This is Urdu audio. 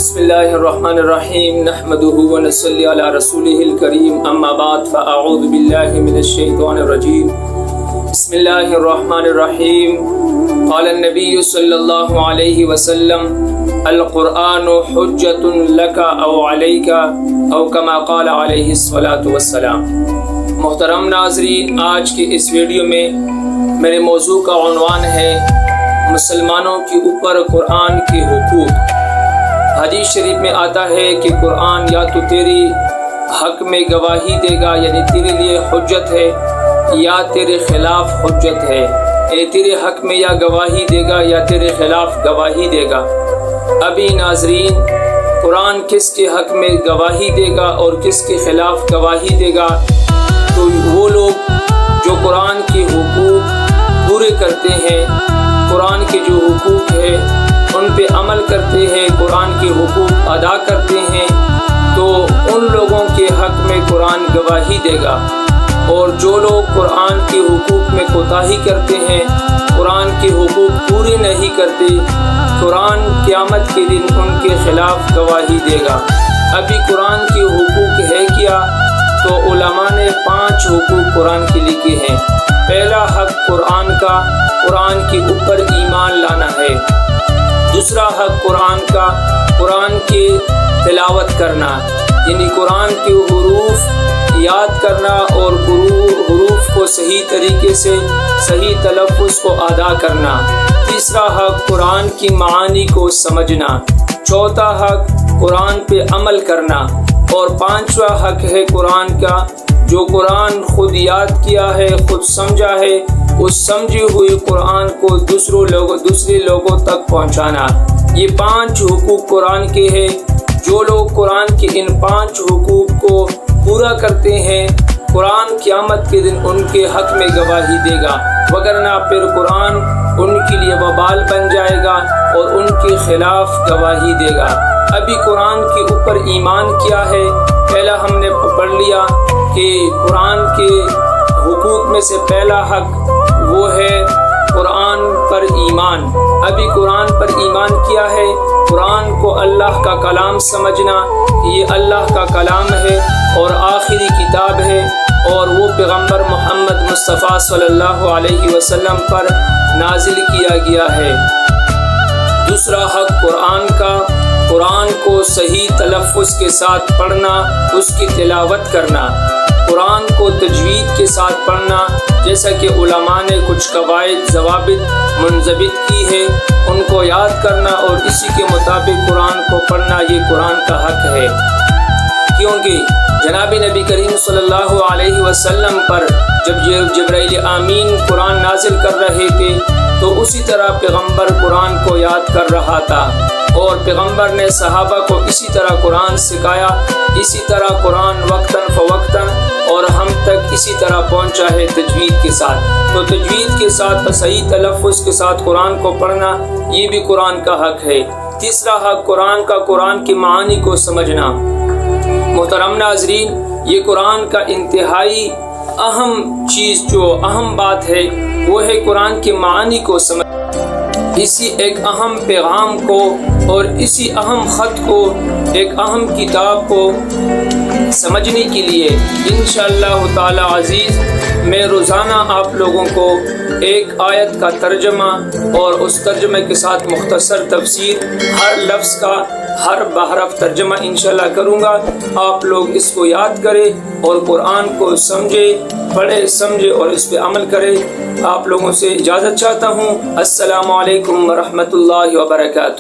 بسم اللہ الرحمن الرحیم نحمده ونصلی علی رسوله الکریم اما بعد فاعوذ باللہ من الشیطان الرجیم بسم اللہ الرحمن الرحیم قال النبی صلی اللہ علیہ وسلم القرآن حجت لک او علیک او کما قال علیہ الصلاۃ والسلام۔ محترم ناظرین، آج کے اس ویڈیو میں میرے موضوع کا عنوان ہے مسلمانوں کے اوپر قرآن کے حقوق۔ حدیث شریف میں آتا ہے کہ قرآن یا تو تیری حق میں گواہی دے گا، یعنی تیرے لیے حجت ہے، یا تیرے خلاف حجت ہے، یعنی تیرے حق میں یا گواہی دے گا یا تیرے خلاف گواہی دے گا۔ ابھی ناظرین، قرآن کس کے حق میں گواہی دے گا اور کس کے خلاف گواہی دے گا؟ تو وہ لوگ جو قرآن کے حقوق پورے کرتے ہیں، قرآن کے جو حقوق ہے ان پہ عمل کرتے ہیں، قرآن کے حقوق ادا کرتے ہیں، تو ان لوگوں کے حق میں قرآن گواہی دے گا۔ اور جو لوگ قرآن کے حقوق میں کوتاہی کرتے ہیں، قرآن کے حقوق پورے نہیں کرتے، قرآن قیامت کے دن ان کے خلاف گواہی دے گا۔ ابھی قرآن کے حقوق ہے کیا؟ تو علماء نے 5 حقوق قرآن کے لکھے ہیں۔ پہلا حق قرآن کا، قرآن کے اوپر ایمان لانا ہے۔ دوسرا حق قرآن کا، قرآن کی تلاوت کرنا، یعنی قرآن کے حروف یاد کرنا اور حروف کو صحیح طریقے سے صحیح تلفظ کو ادا کرنا۔ تیسرا حق قرآن کی معانی کو سمجھنا۔ چوتھا حق قرآن پہ عمل کرنا۔ اور 5واں حق ہے قرآن کا، جو قرآن خود یاد کیا ہے، خود سمجھا ہے، اس سمجھی ہوئی قرآن کو دوسرے لوگوں تک پہنچانا۔ یہ 5 حقوق قرآن کے ہیں۔ جو لوگ قرآن کے ان 5 حقوق کو پورا کرتے ہیں، قرآن قیامت کے دن ان کے حق میں گواہی دے گا، وگرنہ پھر قرآن ان کے لیے وبال بن جائے گا اور ان کے خلاف گواہی دے گا۔ ابھی قرآن کے اوپر ایمان کیا ہے؟ پہلا ہم نے پڑھ لیا کہ قرآن کے حقوق میں سے پہلا حق وہ ہے قرآن پر ایمان۔ ابھی قرآن پر ایمان کیا ہے؟ قرآن کو اللہ کا کلام سمجھنا، یہ اللہ کا کلام ہے اور آخری کتاب ہے، اور وہ پیغمبر محمد مصطفیٰ صلی اللہ علیہ وسلم پر نازل کیا گیا ہے۔ دوسرا حق قرآن کا، قرآن کو صحیح تلفظ کے ساتھ پڑھنا، اس کی تلاوت کرنا، قرآن کو تجوید کے ساتھ پڑھنا، جیسا کہ علماء نے کچھ قواعد ضوابط منضبط کی ہے، ان کو یاد کرنا اور اسی کے مطابق قرآن کو پڑھنا، یہ قرآن کا حق ہے۔ کیونکہ جناب نبی کریم صلی اللہ علیہ وسلم پر جب جبرائیل امین قرآن نازل کر رہے تھے تو اسی طرح پیغمبر قرآن کو یاد کر رہا تھا، اور پیغمبر نے صحابہ کو اسی طرح قرآن سکھایا، اسی طرح قرآن وقتاً فوقتاً اور ہم تک اسی طرح پہنچا ہے تجوید کے ساتھ۔ تو تجوید کے ساتھ صحیح تلفظ کے ساتھ قرآن کو پڑھنا، یہ بھی قرآن کا حق ہے۔ تیسرا حق قرآن کا، قرآن کی معانی کو سمجھنا۔ محترم ناظرین، یہ قرآن کا انتہائی اہم چیز، جو اہم بات ہے، وہ ہے قرآن کی معانی کو سمجھنا۔ اسی ایک اہم پیغام کو اور اسی اہم خط کو، ایک اہم کتاب کو سمجھنے کے لیے انشاءاللہ تعالی عزیز میں روزانہ آپ لوگوں کو ایک آیت کا ترجمہ اور اس ترجمے کے ساتھ مختصر تفسیر، ہر لفظ کا ہر بحرف ترجمہ انشاءاللہ کروں گا۔ آپ لوگ اس کو یاد کریں اور قرآن کو سمجھے، پڑھے، سمجھے اور اس پہ عمل کرے۔ آپ لوگوں سے اجازت چاہتا ہوں۔ السلام علیکم ورحمۃ اللہ وبرکاتہ۔